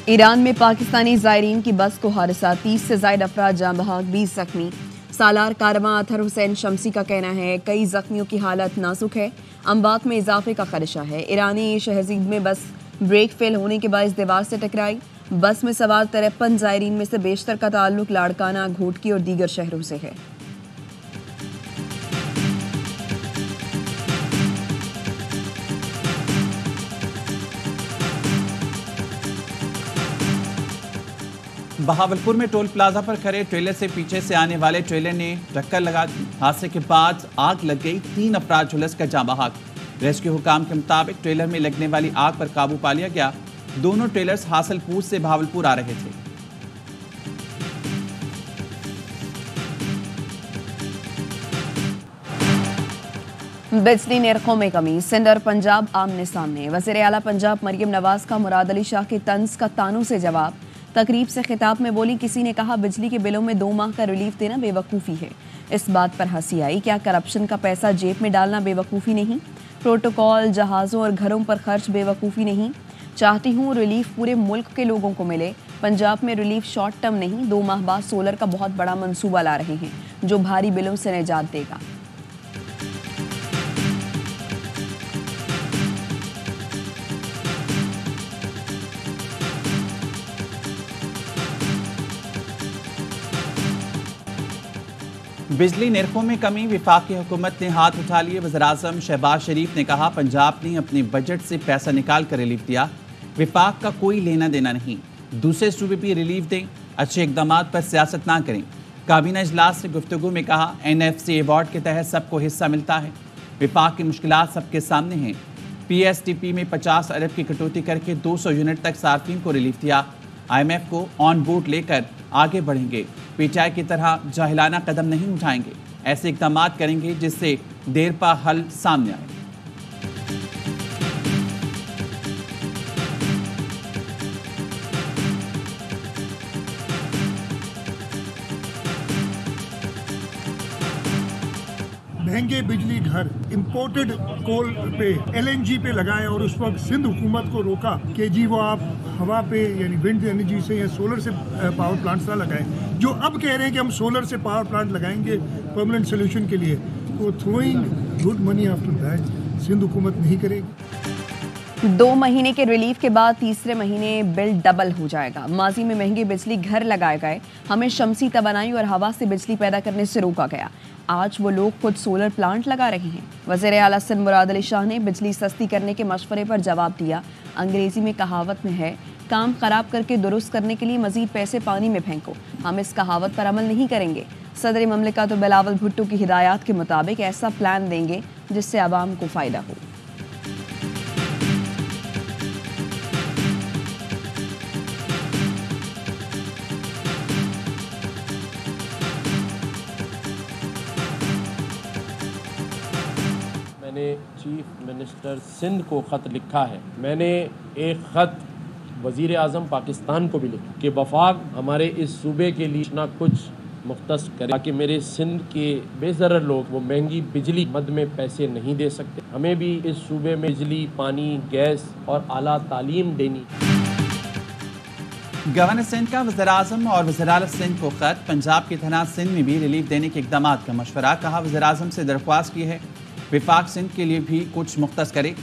Iran में पाकिस्तानी ज़ायरीन की बस को हादसा, 30 से ज़ायद अफराद जाँ बहक, 20 जख्मी। सालार कारवां अतहर हुसैन शमसी का कहना है कई जख्मियों की हालत नाजुक है, अमवात में इजाफे का खदशा है। ईरानी शहजीद में बस ब्रेक फेल होने के बायस दीवार से टकराई। बस में सवार 53 ज़ायरीन में से बेशतर का ताल्लुक लाड़काना, घोटकी और दीगर शहरों से है। बहावलपुर में टोल प्लाजा पर खड़े ट्रेलर से पीछे से आने वाले ट्रेलर ने टक्कर लगा दी। हादसे के बाद आग लग गई, 3 अफराद झुलस कर जाँ बहक। रेस्क्यू हुकाम के मुताबिक ट्रेलर में लगने वाली आग पर काबू पा लिया गया। दोनों ट्रेलर्स हासलपुर से बहावलपुर आ रहे थे। बिजली निर्खों में कमी, सिंध और पंजाब आमने सामने। वज़ीर आला पंजाब मरियम नवाज का मुराद अली शाह के तंज का तानों से जवाब। तकरीब से खिताब में बोली, किसी ने कहा बिजली के बिलों में 2 माह का रिलीफ देना बेवकूफ़ी है। इस बात पर हंसी आई, क्या करप्शन का पैसा जेब में डालना बेवकूफ़ी नहीं? प्रोटोकॉल, जहाज़ों और घरों पर खर्च बेवकूफ़ी नहीं? चाहती हूँ रिलीफ पूरे मुल्क के लोगों को मिले। पंजाब में रिलीफ शॉर्ट टर्म नहीं, 2 माह बाद सोलर का बहुत बड़ा मंसूबा ला रहे हैं जो भारी बिलों से निजात देगा। बिजली निर्खों में कमी, विफाकी हुकूमत ने हाथ उठा लिए। वज़ीर-ए-आज़म शहबाज शरीफ ने कहा पंजाब ने अपने बजट से पैसा निकाल कर रिलीफ दिया, विफाक का कोई लेना देना नहीं। दूसरे सूबे भी रिलीफ दें, अच्छे इकदाम पर सियासत ना करें। काबीना इजलास से गुफ्तगू में कहा NFC अवार्ड के तहत सबको हिस्सा मिलता है, विफाक की मुश्किलात सबके सामने हैं। PSTP में 50 अरब की कटौती करके 200 यूनिट तक सार्फिन को रिलीफ दिया। IMF को ऑन बोर्ड लेकर आगे बढ़ेंगे। PTI की तरह जाहिलाना कदम नहीं उठाएंगे, ऐसे इकदाम करेंगे जिससे देर पा हल सामने आए। महंगे बिजली घर इंपोर्टेड कोल पे LNG पे लगाए और उस वक्त सिंध हुकूमत को रोका कि जी वो आप हवा पे यानी विंड एनर्जी से या सोलर से पावर प्लांट्स ना लगाएं। जो अब कह रहे हैं कि हम सोलर से पावर प्लांट लगाएंगे परमानेंट सोल्यूशन के लिए, तो throwing good money after that Sindh हुकूमत नहीं करेगी। 2 महीने के रिलीफ के बाद तीसरे महीने बिल डबल हो जाएगा। माजी में महंगे बिजली घर लगाए गए, हमें शमसी तवानाई और हवा से बिजली पैदा करने से रोका गया। आज वो लोग खुद सोलर प्लांट लगा रहे हैं। वज़ीर आला सिंध मुराद अली शाह ने बिजली सस्ती करने के मशवरे पर जवाब दिया। अंग्रेजी में कहावत में है, काम खराब करके दुरुस्त करने के लिए मजीद पैसे पानी में फेंको। हम इस कहावत पर अमल नहीं करेंगे। सदर ममलिकत बिलावल भुट्टो की हिदायत के मुताबिक ऐसा प्लान देंगे जिससे आवाम को फ़ायदा हो। मैंने चीफ मिनिस्टर सिंध को ख़त लिखा है। मैंने एक ख़त वज़ीर आज़म पाकिस्तान को भी लिखा कि वफाक हमारे इस सूबे के लिए ना कुछ मुख्तस करे ताकि मेरे सिंध के बेज़रर लोग वो महंगी बिजली मद में पैसे नहीं दे सकते। हमें भी इस सूबे में बिजली, पानी, गैस और आला तालीम देनी। गवर्नर सिंध का वज़ीर-ए-आज़म और वज़ीर-ए-आला सिंध को खत, पंजाब की तरह सिंध में भी रिलीफ देने के इक़दाम का मशवरा। कहा वज़ीर-ए-आज़म से दरख्वास्त की है विफाक सिंध के लिए भी कुछ मुख्तस करे।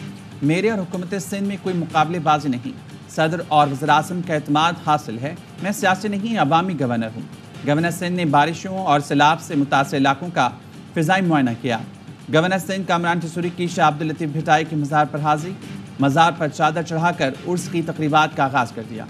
मेरे और हुकूमत सिंध में कोई मुकाबलेबाजी नहीं, सदर और वज़ीर-ए-आज़म का एतमाद हासिल है। मैं सियासी नहीं अवामी गवर्नर हूँ। गवर्नर सिंध ने बारिशों और सैलाब से मुतासर इलाकों का फ़िज़ाई मुआयना किया। गवर्नर सिंध कामरान ठसूरी की शाह अब्दुल लतीफ़ भिटाई के मज़ार पर हाज़िरी, मज़ार पर चादर चढ़ाकर उर्स की तक़रीबात का आगाज़ कर दिया।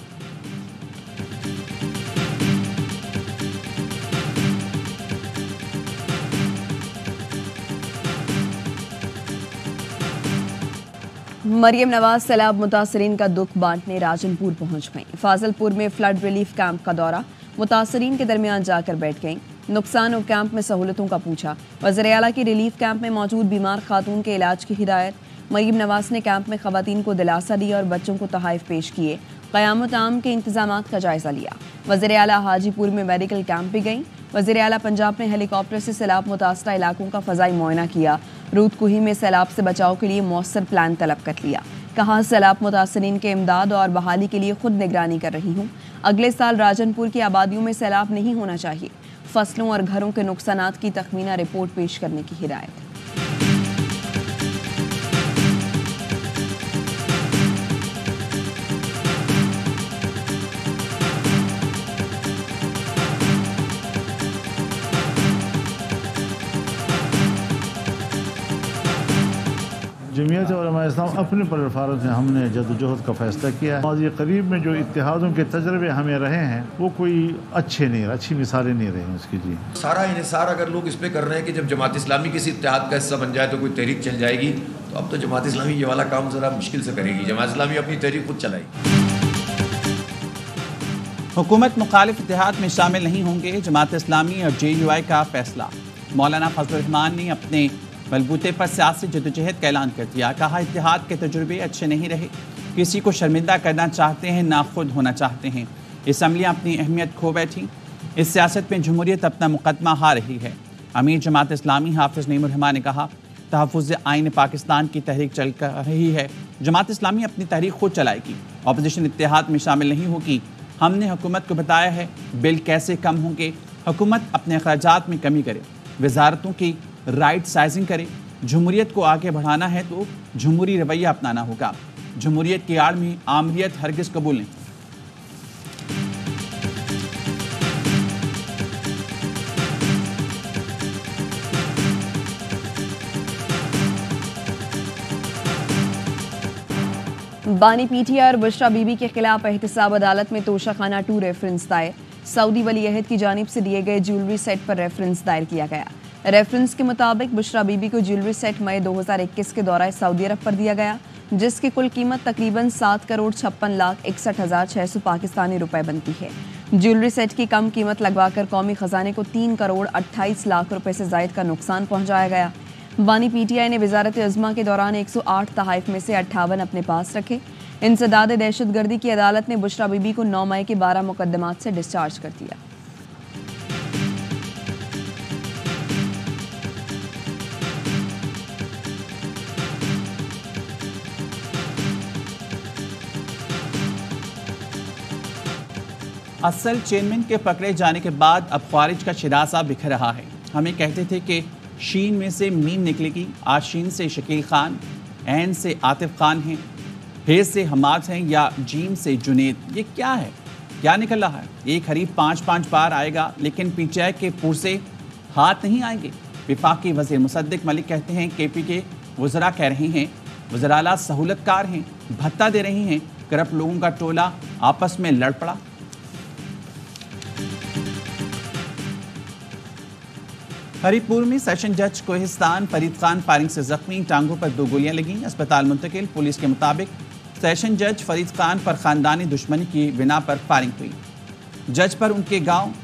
मरियम नवाज सैलाब मुतासरीन का दुख बांटने राजनपुर पहुंच गईं। फाजलपुर में फ्लड रिलीफ कैंप का दौरा, मुतासरीन के दरमियान जाकर बैठ गईं। नुकसान और कैंप में सहूलतों का पूछा। वज़ीर आला की रिलीफ कैंप में मौजूद बीमार खातून के इलाज की हिदायत। मरियम नवाज ने कैंप में खवातीन को दिलासा दिया और बच्चों को तोहफ़े पेश किए। क़यामत आम के इंतजाम का जायजा लिया। वज़ीर आला हाजीपुर में मेडिकल कैंप भी गईं। वज़ीर आला पंजाब ने हेलीकॉप्टर से सैलाब मुतासरा इलाकों का फ़ज़ाई मुआयना किया। रूदकुही में सैलाब से बचाव के लिए मौसर प्लान तलब कर लिया। कहा, सैलाब मुतासरीन के इमदाद और बहाली के लिए खुद निगरानी कर रही हूँ। अगले साल राजनपुर की आबादियों में सैलाब नहीं होना चाहिए। फसलों और घरों के नुकसानात की तखमीना रिपोर्ट पेश करने की हिदायत। जमीयत उलमा इस्लाम अपने प्लेटफार्म से हमने जद्दोजहद का फैसला किया है और ये करीब में जो इत्तेहादों के तजर्बे हमें रहे हैं वो कोई अच्छी मिसालें नहीं रही उसकी। जी सारा इन्हिसार अगर लोग इस पे कर रहे हैं कि जब जमात इस्लामी किसी इत्तेहाद का हिस्सा बन जाए तो कोई तहरीक चल जाएगी, तो अब तो जमात इस्लामी ये वाला काम ज़रा मुश्किल से करेगी। जमात इस्लामी अपनी तहरीक खुद चलाएगी। हुकूमत मुखालिफ इत्तेहाद में शामिल नहीं होंगे, जमात इस्लामी और JUI का फैसला। मौलाना फजलुर रहमान ने अपने बलबूते पर सियासी जदोजहद का ऐलान कर दिया। कहा, इत्तेहाद के तजुर्बे अच्छे नहीं रहे, किसी को शर्मिंदा करना चाहते हैं, ना खुद होना चाहते हैं। असम्बलियाँ अपनी अहमियत खो बैठी। इस सियासत में जमहूरियत अपना मुकदमा हार रही है। अमीर जमात इस्लामी हाफिज नईमुर रहमान ने कहा, तहफ़्फ़ुज़ आइन पाकिस्तान की तहरीक चल कर रही है, जमात इस्लामी अपनी तहरीक खुद चलाएगी, अपोजिशन इत्तेहाद में शामिल नहीं होगी। हमने हुकूमत को बताया है बिल कैसे कम होंगे। हुकूमत अपने अखराजात में कमी करे, वजारतों की राइट साइजिंग करे। जमहूरियत को आगे बढ़ाना है तो जमहूरी रवैया अपनाना होगा। जमहूरियत की आड़ में आमरीत हरगिज़ कबूल नहीं। बानी PTI और बुशरा बीबी के खिलाफ एहतसाब अदालत में तोशाखाना 2 रेफरेंस दायर। सऊदी वली अहद की जानिब से दिए गए ज्वेलरी सेट पर रेफरेंस दायर किया गया। रेफरेंस के मुताबिक बुशरा बीबी को ज्वेलरी सेट मई 2021 के दौरान सऊदी अरब पर दिया गया, जिसकी कुल कीमत तकरीबन 7,56,61,600 पाकिस्तानी रुपए बनती है। ज्वेलरी सेट की कम कीमत लगवाकर कौमी खजाने को 3,28 करोड़ रुपए से जायद का नुकसान पहुंचाया गया। बानी PTI ने वजारत अज़्मा के दौरान 108 तहाइफ में से 58 अपने पास रखे। इंसदाद दहशतगर्दी की अदालत ने बुशरा बीबी को 9 मई के 12 मुकदमात से डिस्चार्ज कर दिया। असल चेयरमैन के पकड़े जाने के बाद अब ख्वारिज का शिरासा बिखर रहा है। हमें कहते थे कि शीन में से मीम निकलेगी, आज शीन से शकील खान, ऐन से आतिफ खान हैं, हे से हमाद हैं या जीम से जुनेद। ये क्या है, क्या निकल रहा है? एक हरीफ 5-5 बार आएगा लेकिन PTI के पुरसे हाथ नहीं आएंगे। विफाकी वज़ीर मुसद्दिक मलिक कहते हैं KP के वज़रा कह रहे हैं वज़राला सहूलतकार हैं, भत्ता दे रही हैं, करप्ट लोगों का टोला आपस में लड़ पड़ा। हरिपुर में सेशन जज कोहिस्तान फरीद खान फायरिंग से जख्मी, टांगों पर 2 गोलियां लगीं, अस्पताल मुंतकिल। पुलिस के मुताबिक सेशन जज फरीद खान पर खानदानी दुश्मनी की बिना पर फायरिंग हुई। जज पर उनके गांव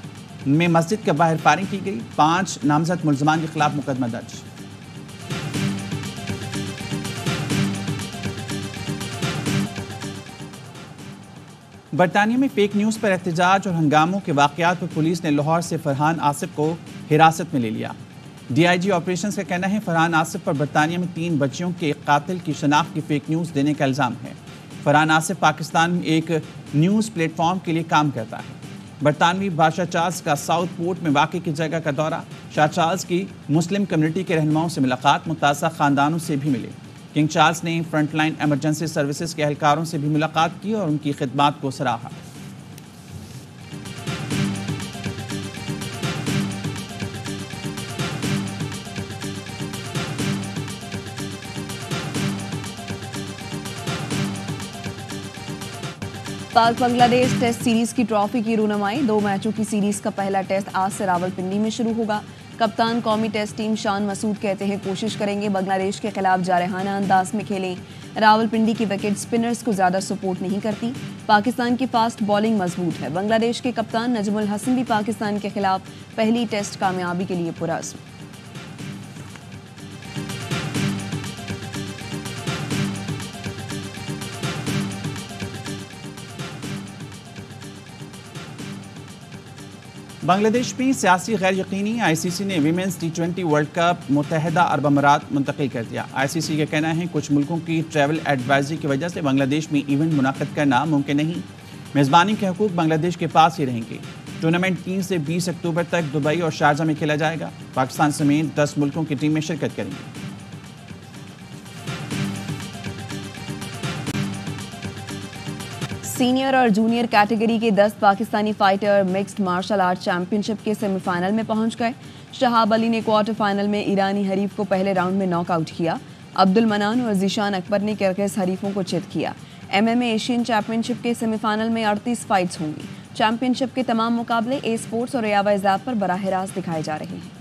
में मस्जिद के बाहर फायरिंग की गई। 5 नामजद मुल्ज़मान के खिलाफ मुकदमा दर्ज। बरतानिया में फेक न्यूज़ पर एहतजाज और हंगामों के वाक़यात पर पुलिस ने लाहौर से फरहान आसिफ को हिरासत में ले लिया। DIG ऑपरेशंस का कहना है फरहान आसिफ पर बरतानिया में 3 बच्चियों के कातिल की शनाख्त की फेक न्यूज़ देने का इल्ज़ाम है। फरहान आसिफ पाकिस्तान में एक न्यूज़ प्लेटफॉर्म के लिए काम करता है। बरतानवी बादशाह चार्ल्स का साउथ पोर्ट में वाक़े की जगह का दौरा, शाह चार्ल्स की मुस्लिम कम्युनिटी के रहनुमाओं से मुलाकात, मुतासा ख़ानदानों से भी मिले। किंग चार्ल्स ने फ्रंटलाइन एमरजेंसी सर्विसेज के एहलकारों से भी मुलाकात की और उनकी खिदमात को सराहा। पाक बांग्लादेश टेस्ट सीरीज की ट्रॉफी की रूनुमाई। 2 मैचों की सीरीज का पहला टेस्ट आज से रावलपिंडी में शुरू होगा। कप्तान कौमी टेस्ट टीम शान मसूद कहते हैं कोशिश करेंगे बांग्लादेश के खिलाफ जारहाना अंदाज में खेलें। रावलपिंडी की विकेट स्पिनर्स को ज़्यादा सपोर्ट नहीं करती। पाकिस्तान की फास्ट बॉलिंग मजबूत है। बांग्लादेश के कप्तान नजमुल हसन भी पाकिस्तान के खिलाफ पहली टेस्ट कामयाबी के लिए पुरअज़्म। बांग्लादेश में सियासी गैर यकीनी, आईसीसी ने वीमेंस T20 वर्ल्ड कप मुत्तहदा अरब अमारात मुंतकिल कर दिया। आईसीसी का कहना है कुछ मुल्कों की ट्रैवल एडवाइजरी की वजह से बांग्लादेश में इवेंट मुनाकिद करना मुमकिन नहीं। मेज़बानी के हुकूक बांग्लादेश के पास ही रहेंगे। टूर्नामेंट 3 से 20 अक्टूबर तक दुबई और शारजा में खेला जाएगा। पाकिस्तान समेत 10 मुल्कों की टीमें शिरकत करेंगी। सीनियर और जूनियर कैटेगरी के 10 Pakistani fighter mixed martial art championship के सेमीफाइनल में पहुंच गए। शहाब अली ने क्वार्टर फाइनल में ईरानी हरीफ को पहले राउंड में नॉकआउट किया। अब्दुल मनान और जीशान अकबर ने किर्गिज हरीफों को चित किया। MMA एशियन चैंपियनशिप के सेमीफाइनल में 38 फाइट्स होंगी। चैंपियनशिप के तमाम मुकाबले ए स्पोर्ट्स और यावाइज ऐप पर बराह रास्त दिखाए जा रहे हैं।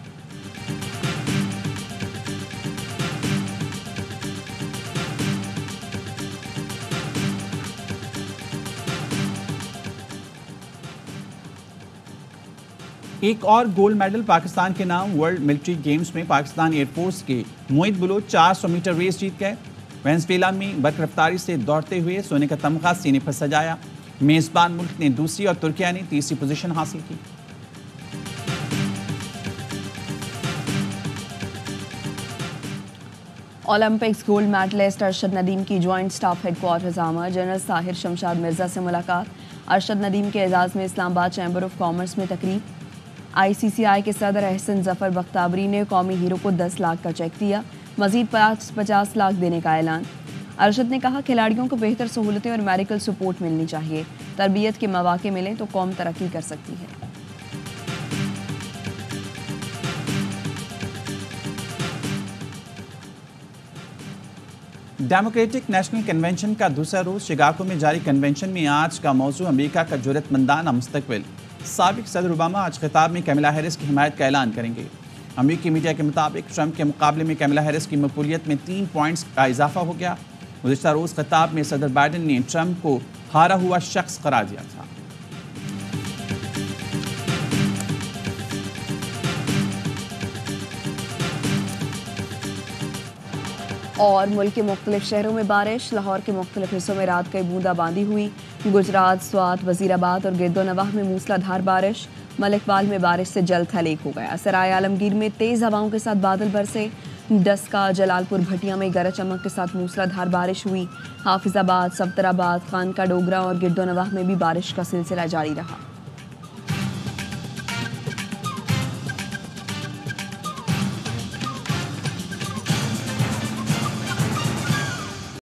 एक और गोल्ड मेडल पाकिस्तान के नाम वर्ल्ड मिलिट्री गेम्स में पाकिस्तान एयरफोर्स के मोहित बुलोच 400 मीटर रेस जीत गए। वेनेजुएला में बर्फ से दौड़ते हुए सोने का तमगा सीने पर सजाया। मेजबान मुल्क ने दूसरी और तुर्किया ने तीसरी पोजीशन हासिल की। Olympics gold medalist Arshad Nadeem की ज्वाइंट स्टाफ हेडक्वार्टर्स आमर जनरल साहिर शमशाद मिर्जा से मुलाकात। अरशद नदीम के एजाज में इस्लामाबाद चैम्बर ऑफ कॉमर्स में तकरीब। ICCI के सदर अहसन जफर बख्ताबरी ने कौमी हीरो को 10 लाख का चेक दिया। मजीद 50 लाख देने का ऐलान। अरशद ने कहा खिलाड़ियों को बेहतर सहूलतें और मेडिकल सपोर्ट मिलनी चाहिए। तरबियत के मौके मिलें तो कौम तरक्की कर सकती है। डेमोक्रेटिक नेशनल कन्वेंशन का दूसरा रोज शिकागो में जारी कन्वेंशन में आज का मौजू अमेरिका का जुर्रतमंदाना मुस्तकबिल। साबिक सदर ओबामा आज खिताब में कैमला हैरिस की हिमायत का ऐलान करेंगे। अमेरिकी मीडिया के मुताबिक ट्रंप के मुकाबले में कैमला हैरिस की मकबूलियत में 3 पॉइंट्स का इजाफा हो गया। गुज़िश्ता रोज़ खिताब में सदर बाइडन ने ट्रंप को हारा हुआ शख्स करार दिया था। और मुल्क के मुख्तलिफ शहरों में बारिश। लाहौर के मुख्तलिफ हिस्सों में रात कई बूंदाबांदी हुई। गुजरात, स्वात, वजीराबाद और गिरदोनवाह में मूसलाधार बारिश। मलिकवाल में बारिश से जल थल हो गया। सराय आलमगीर में तेज़ हवाओं के साथ बादल बरसे। डस्का, जलालपुर, भटिया में गरज चमक के साथ मूसलाधार बारिश हुई। हाफिजाबाद, सफ्तराबाद, खानका डोगरा और गिरदोनवाह में भी बारिश का सिलसिला जारी रहा।